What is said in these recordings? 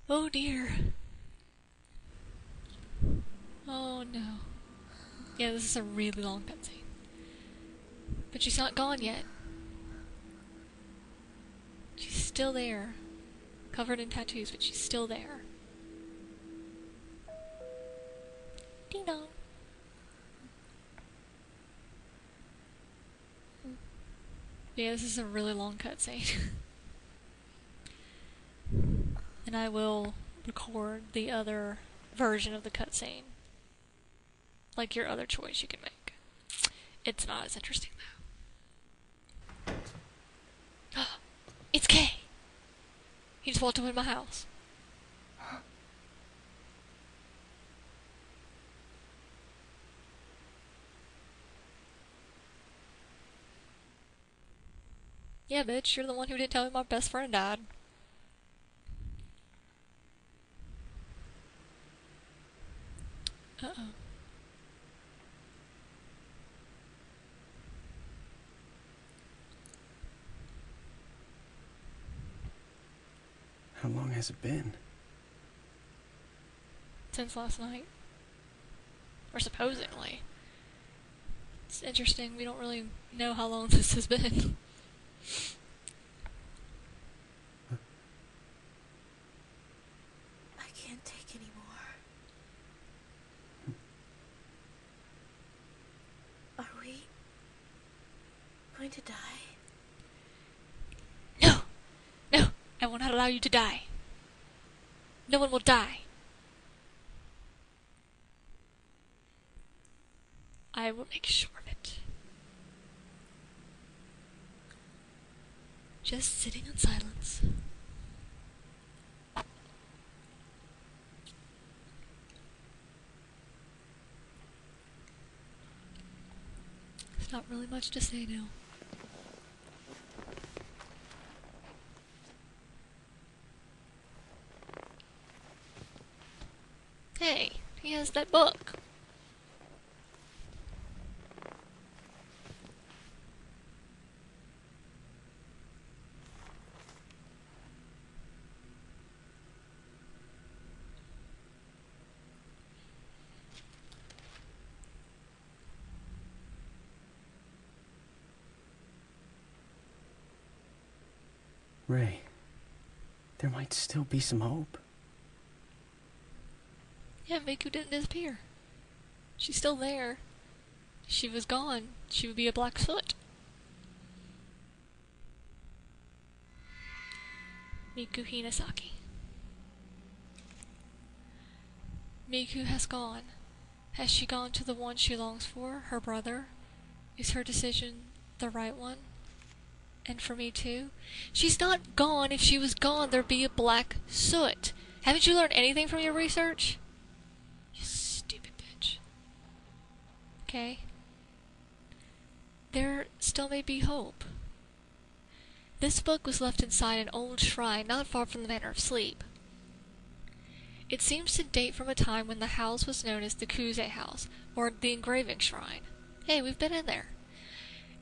Oh dear. Oh no. Yeah, this is a really long cutscene. But she's not gone yet. She's still there. Covered in tattoos, but she's still there. Ding dong. Yeah, this is a really long cutscene. And I will record the other version of the cutscene. Like your other choice you can make. It's not as interesting though. It's Kay! He just walked away in my house. Yeah, bitch, you're the one who didn't tell me my best friend died. Uh-oh. How long has it been? Since last night. Or supposedly. It's interesting, we don't really know how long this has been. I can't take any more. Are we going to die? No! No! I will not allow you to die. No one will die. I will make sure of it. Just sitting in silence. There's not really much to say now. Hey, he has that book. Ray, there might still be some hope. Yeah, Miku didn't disappear. She's still there. If she was gone, she would be a black soot. Miku Hinasaki. Miku has gone. Has she gone to the one she longs for, her brother? Is her decision the right one? And for me too? She's not gone. If she was gone, there'd be a black soot. Haven't you learned anything from your research? You stupid bitch. Okay? There still may be hope. This book was left inside an old shrine not far from the Manor of Sleep. It seems to date from a time when the house was known as the Kuze House, or the Engraving Shrine. Hey, we've been in there.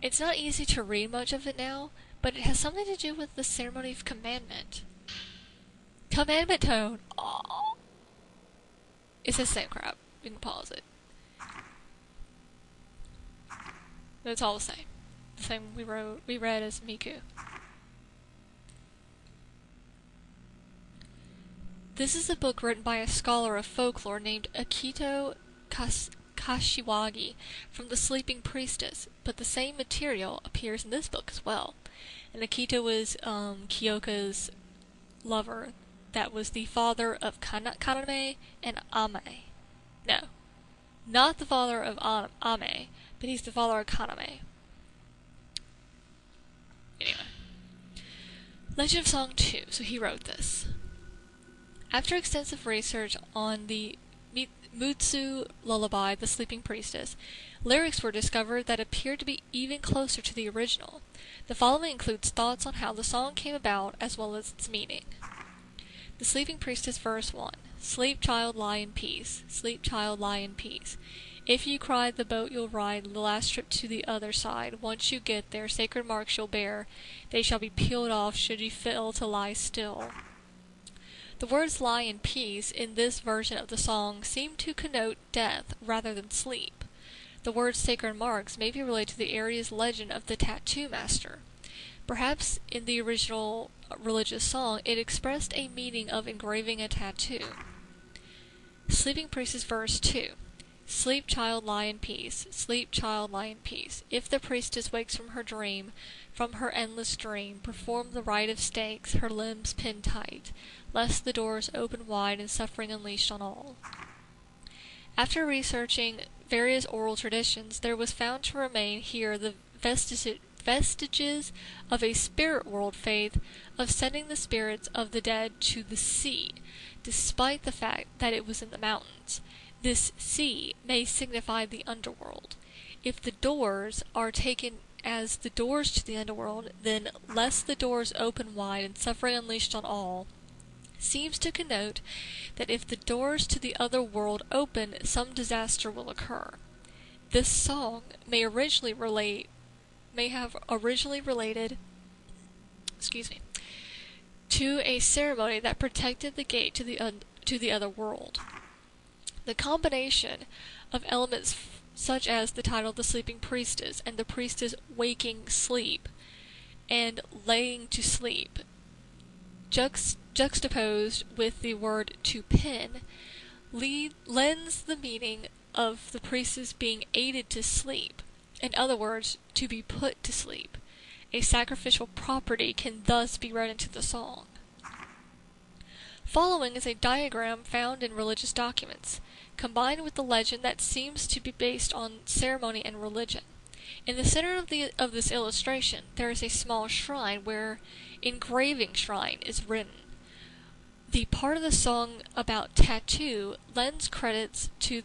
It's not easy to read much of it now, but it has something to do with the ceremony of commandment. Commandment Tome! Aww. It's the same crap. We can pause it. But it's all the same. The same we read as Miku. This is a book written by a scholar of folklore named Akito Kashiwagi from the Sleeping Priestess, but the same material appears in this book as well. And Akito was Kyoka's lover that was the father of Kaname and Ame. No, not the father of Ame, but he's the father of Kaname. Anyway. Legend of Song 2, so he wrote this. After extensive research on the Mutsu lullaby, The Sleeping Priestess, lyrics were discovered that appeared to be even closer to the original. The following includes thoughts on how the song came about as well as its meaning. The Sleeping Priestess, verse 1. Sleep, child, lie in peace. Sleep, child, lie in peace. If you cry, the boat you'll ride, the last trip to the other side. Once you get there, sacred marks you'll bear. They shall be peeled off should you fail to lie still. The words lie in peace in this version of the song seem to connote death rather than sleep. The words sacred marks may be related to the area's legend of the tattoo master. Perhaps in the original religious song it expressed a meaning of engraving a tattoo. Sleeping Priestess verse 2. Sleep, child, lie in peace. Sleep, child, lie in peace. If the priestess wakes from her dream, from her endless dream, perform the rite of stakes, her limbs pinned tight, lest the doors open wide and suffering unleashed on all. After researching various oral traditions, there was found to remain here the vestiges of a spirit world faith of sending the spirits of the dead to the sea, despite the fact that it was in the mountains. This sea may signify the underworld. If the doors are taken as the doors to the underworld, then lest the doors open wide and suffering unleashed on all seems to connote that if the doors to the other world open, some disaster will occur. This song may have originally related to a ceremony that protected the gate to the other world. The combination of elements such as the title The Sleeping Priestess and the priestess waking sleep and laying to sleep, juxtaposed with the word to pin, lends the meaning of the priestess being aided to sleep. In other words, to be put to sleep. A sacrificial property can thus be read into the song. Following is a diagram found in religious documents, combined with the legend that seems to be based on ceremony and religion. In the center of this illustration, there is a small shrine where engraving shrine is written. The part of the song about tattoo lends credits to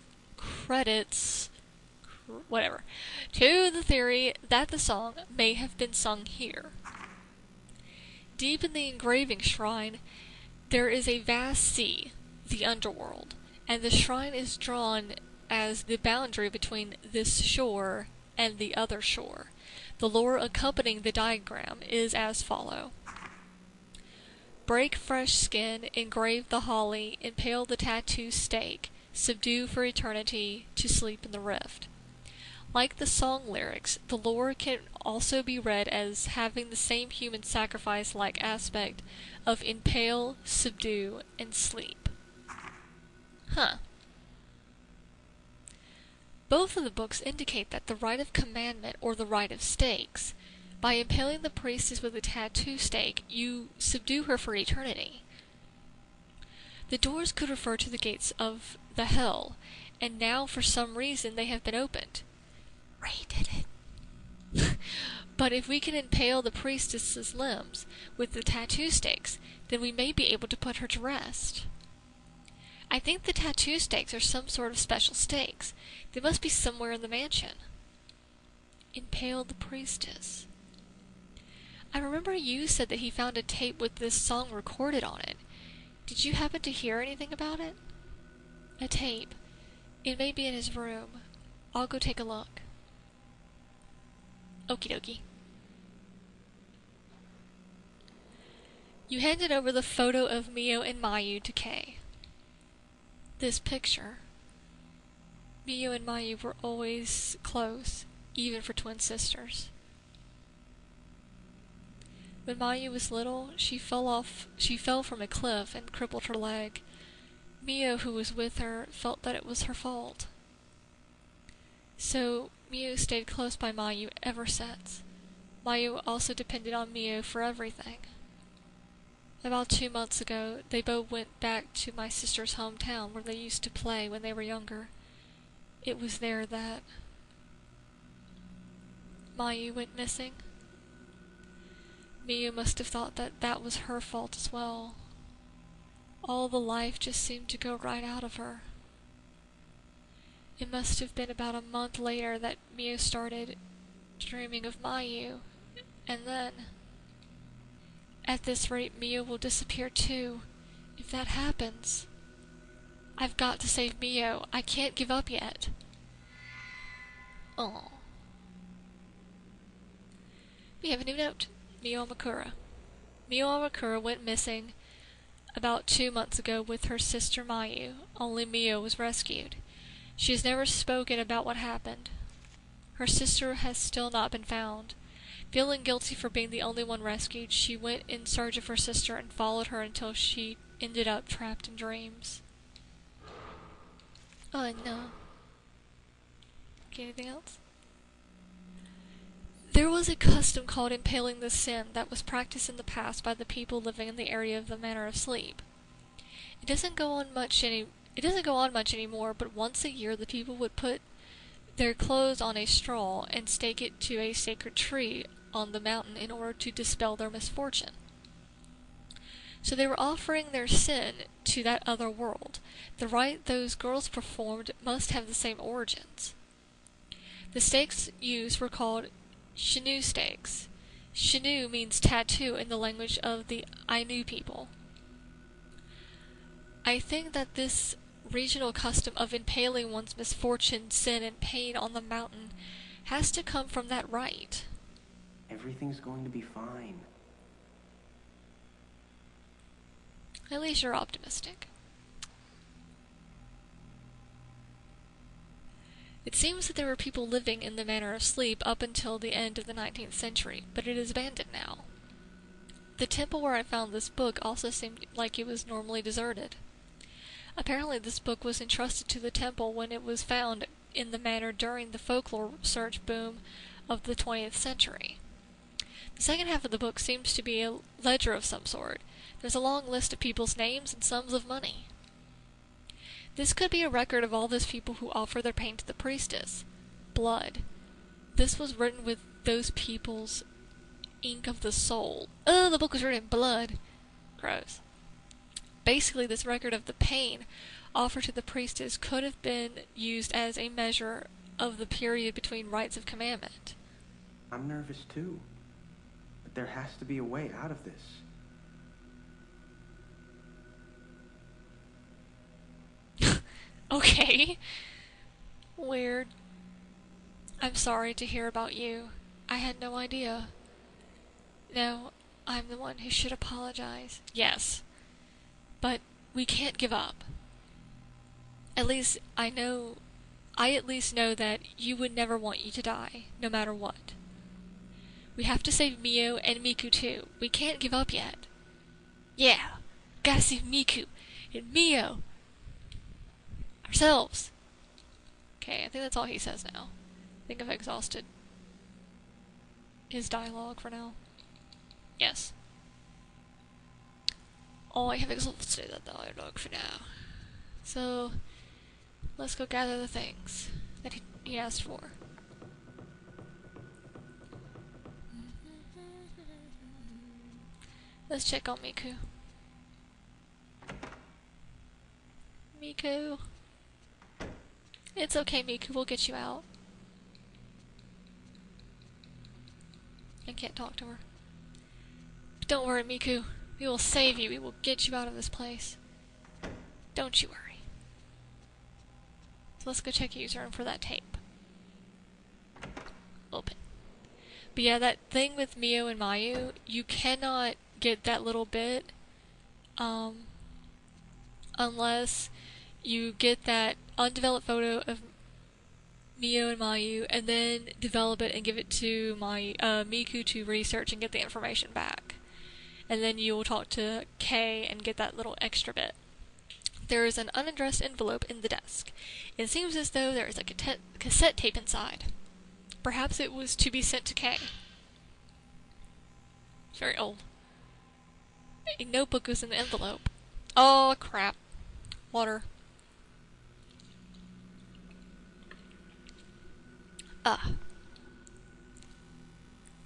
the theory that the song may have been sung here. Deep in the engraving shrine, there is a vast sea, the underworld, and the shrine is drawn as the boundary between this shore and the other shore. The lore accompanying the diagram is as follows. Break fresh skin, engrave the holly, impale the tattoo stake, subdue for eternity, to sleep in the rift. Like the song lyrics, the lore can also be read as having the same human sacrifice-like aspect of impale, subdue, and sleep. Both of the books indicate that the rite of commandment or the rite of stakes, by impaling the priestess with a tattoo stake, you subdue her for eternity. The doors could refer to the gates of the hell, and now for some reason they have been opened. Ray did it. But if we can impale the priestess's limbs with the tattoo stakes, then we may be able to put her to rest. I think the tattoo stakes are some sort of special stakes. They must be somewhere in the mansion. Impale the priestess. I remember you said that he found a tape with this song recorded on it. Did you happen to hear anything about it? A tape. It may be in his room. I'll go take a look. Okie dokie. You handed over the photo of Mio and Mayu to Kay. This picture. Mio and Mayu were always close, even for twin sisters. When Mayu was little, she fell from a cliff and crippled her leg. Mio, who was with her, felt that it was her fault. So Mio stayed close by Mayu ever since. Mayu also depended on Mio for everything. About 2 months ago, they both went back to my sister's hometown where they used to play when they were younger. It was there that Mayu went missing. Mio must have thought that that was her fault as well. All the life just seemed to go right out of her. It must have been about a month later that Mio started dreaming of Mayu, and then, at this rate, Mio will disappear too. If that happens, I've got to save Mio. I can't give up yet. Oh. We have a new note. Mio Amakura. Mio Amakura went missing about 2 months ago with her sister Mayu, only Mio was rescued. She has never spoken about what happened. Her sister has still not been found. Feeling guilty for being the only one rescued, she went in search of her sister and followed her until she ended up trapped in dreams. Oh no. Okay, anything else? There was a custom called impaling the sin that was practiced in the past by the people living in the area of the Manor of Sleep. It doesn't go on much anymore, but once a year the people would put their clothes on a straw and stake it to a sacred tree on the mountain in order to dispel their misfortune. So they were offering their sin to that other world. The rite those girls performed must have the same origins. The stakes used were called Shinu stakes. Shinu means tattoo in the language of the Ainu people. I think that this regional custom of impaling one's misfortune, sin, and pain on the mountain has to come from that rite. Everything's going to be fine. At least you're optimistic. It seems that there were people living in the Manor of Sleep up until the end of the 19th century, but it is abandoned now. The temple where I found this book also seemed like it was normally deserted. Apparently this book was entrusted to the temple when it was found in the manor during the folklore research boom of the 20th century. The second half of the book seems to be a ledger of some sort. There's a long list of people's names and sums of money. This could be a record of all those people who offer their pain to the priestess. Blood. This was written with those people's ink of the soul. Oh, the book was written in blood. Gross. Basically, this record of the pain offered to the priestess could have been used as a measure of the period between rites of commandment. I'm nervous too. But there has to be a way out of this. Okay. Weird. I'm sorry to hear about you. I had no idea. No, I'm the one who should apologize. Yes. But we can't give up. At least I at least know that you would never want you to die, no matter what. We have to save Mio and Miku too. We can't give up yet. Yeah, gotta save Miku and Mio. Ourselves. Okay, I think that's all he says now. I think I've exhausted his dialogue for now. Yes. Oh, I have exhausted that dialogue for now. So, let's go gather the things that he asked for. Let's check on Miku. Miku. It's okay, Miku. We'll get you out. I can't talk to her. But don't worry, Miku. We will save you. We will get you out of this place. Don't you worry. So let's go check U-turn for that tape. Open. But yeah, that thing with Mio and Mayu, you cannot get that little bit unless you get that undeveloped photo of Mio and Mayu and then develop it and give it to Miku to research and get the information back. And then you will talk to Kay and get that little extra bit. There is an unaddressed envelope in the desk. It seems as though there is a cassette tape inside. Perhaps it was to be sent to Kay. It's very old. A notebook was in the envelope. Oh, crap. Water.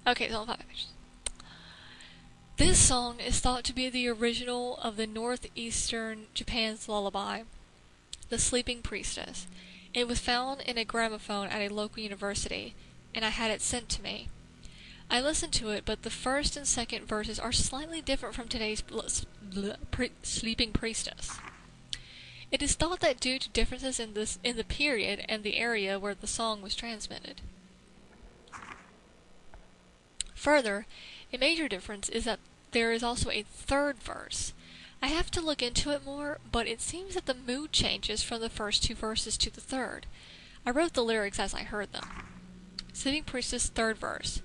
Okay, it's only 5 pages. This song is thought to be the original of the northeastern Japan's lullaby, The Sleeping Priestess. It was found in a gramophone at a local university, and I had it sent to me. I listened to it, but the first and second verses are slightly different from today's Sleeping Priestess. It is thought that due to differences in the period and the area where the song was transmitted. Further, a major difference is that there is also a third verse. I have to look into it more, but it seems that the mood changes from the first 2 verses to the third. I wrote the lyrics as I heard them. Sleeping Priestess, 3rd verse.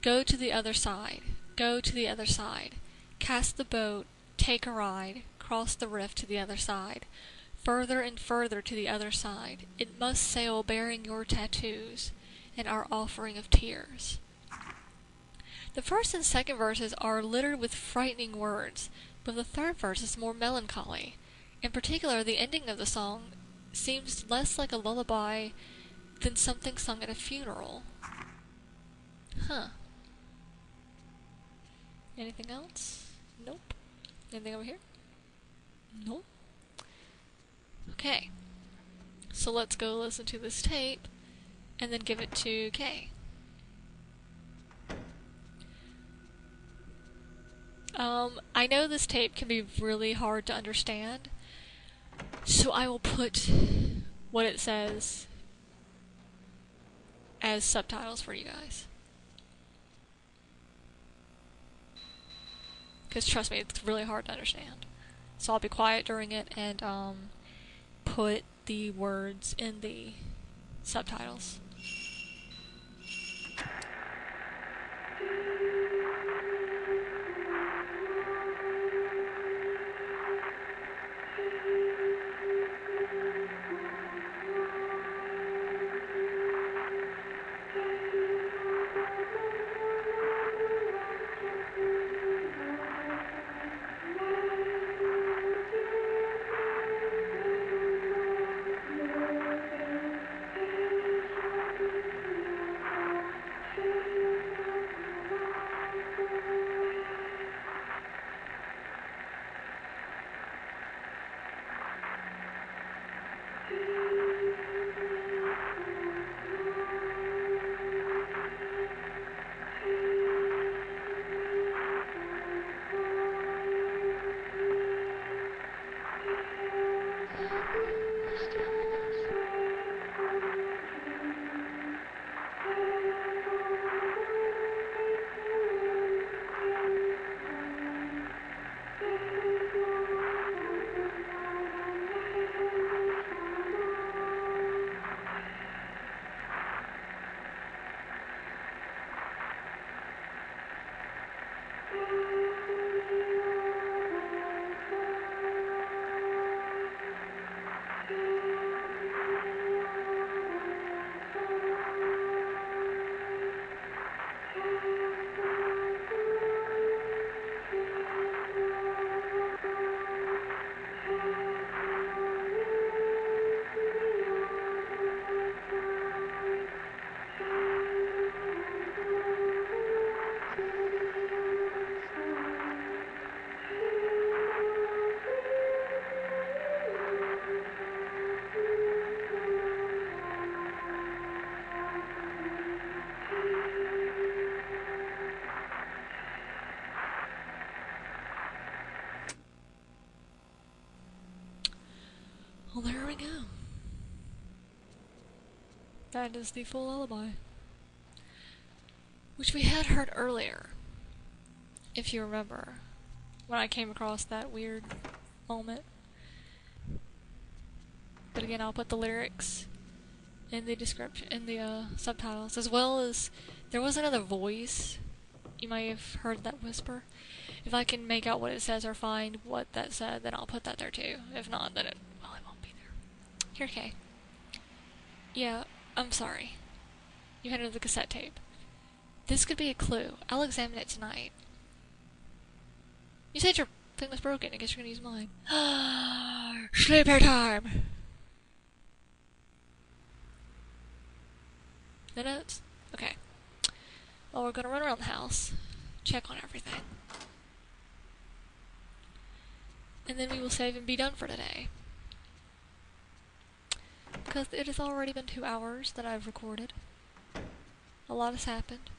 Go to the other side. Go to the other side. Cast the boat. Take a ride. Cross the rift to the other side. Further and further to the other side. It must sail bearing your tattoos and our offering of tears. The first and second verses are littered with frightening words, but the third verse is more melancholy. In particular, the ending of the song seems less like a lullaby than something sung at a funeral. Huh. Anything else? Nope. Anything over here? Nope. Okay. So let's go listen to this tape and then give it to Kay. I know this tape can be really hard to understand, so I will put what it says as subtitles for you guys. Because trust me, it's really hard to understand. So I'll be quiet during it and put the words in the subtitles. Well, there we go. That is the full lullaby, which we had heard earlier, if you remember, when I came across that weird moment. But again, I'll put the lyrics in the description, in the subtitles, as well as there was another voice. You might have heard that whisper. If I can make out what it says or find what that said, then I'll put that there too. If not, then it won't be there. Here, Kay. Yeah, I'm sorry. You handed the cassette tape. This could be a clue. I'll examine it tonight. You said your thing was broken. I guess you're gonna use mine. Sleeping time! The notes? Okay. Well, we're gonna run around the house, check on everything, and then we will save and be done for today. Because it has already been 2 hours that I've recorded. A lot has happened.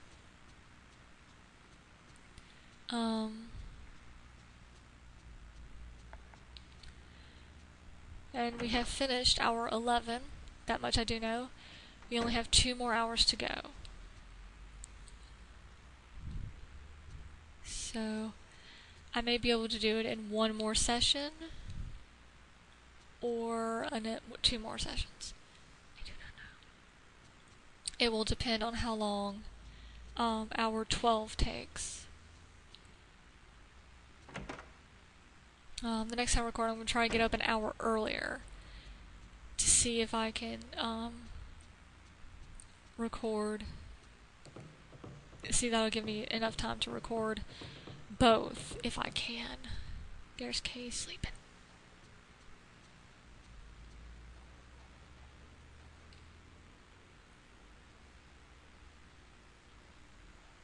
And we have finished hour 11. That much I do know. We only have 2 more hours to go. So, I may be able to do it in one more session or 2 more sessions. I do not know. It will depend on how long hour 12 takes. The next time I record, I'm going to try and get up an hour earlier to see if I can record. See, that'll give me enough time to record both if I can. There's Kay sleeping.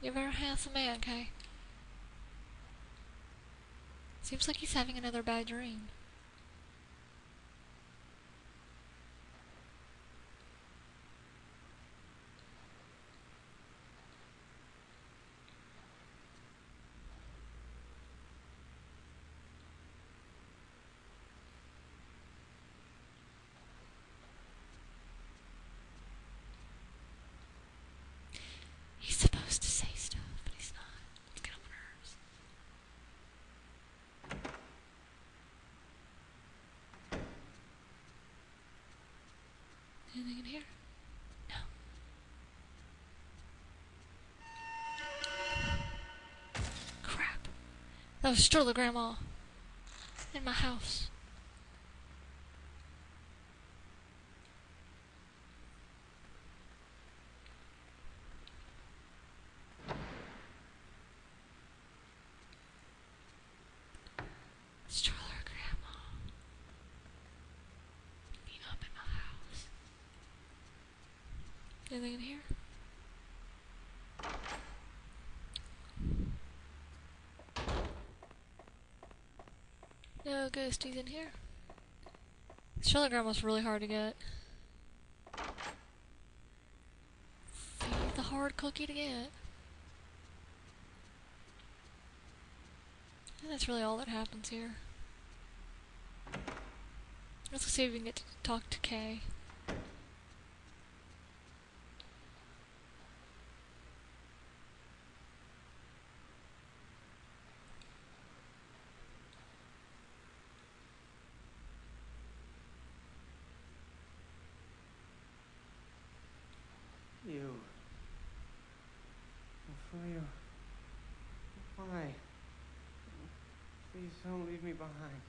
You're a very handsome man, Kay. Seems like he's having another bad dream. He's supposed to say stuff, but he's not. Let's get on my nerves. Anything in here? No. Crap. That was Stroller Grandma. In my house. Stroller Grandma. Be up in my house. Anything in here? No ghosties in here. Stroller Grandma's really hard to get. The hard cookie to get. And that's really all that happens here. Let's see if we can get to talk to Kay. You. For you. Why? Please don't leave me behind.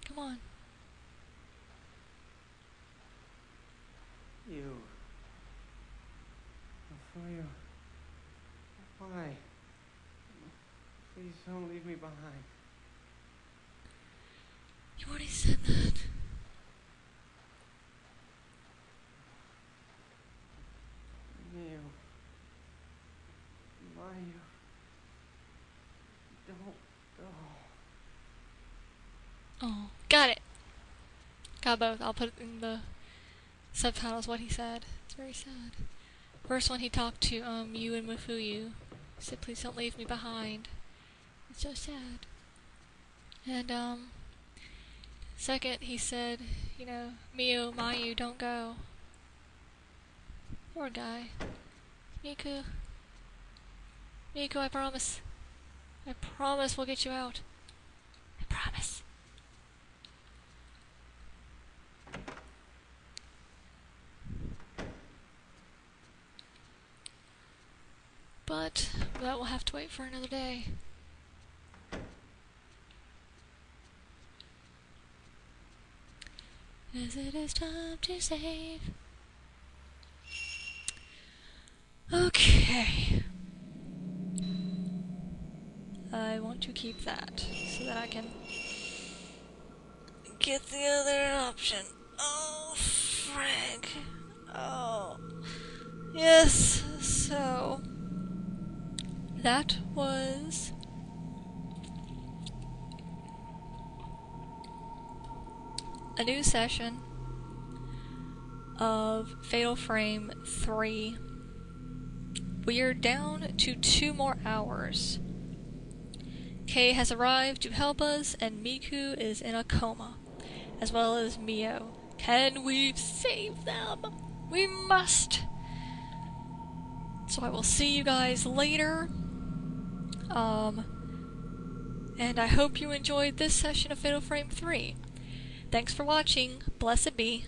Come on. You. For you. Why? Please don't leave me behind. You already said that. You. Mayu. Don't go. Oh, got it. Got both. I'll put it in the subtitles what he said. It's very sad. First one he talked to you and Mifuyu. He said, "Please don't leave me behind." It's so sad. And second he said, you know, Mayu, don't go. Poor guy. Miku, I promise. I promise we'll get you out. I promise. But that will have to wait for another day. As it is time to save. Okay. I want to keep that so that I can get the other option. Oh, frig. Oh. Yes, so that was a new session of Fatal Frame 3. We are down to 2 more hours. Kei has arrived to help us, and Miku is in a coma, as well as Mio. Can we save them? We must! So I will see you guys later. And I hope you enjoyed this session of Fatal Frame 3. Thanks for watching. Blessed be.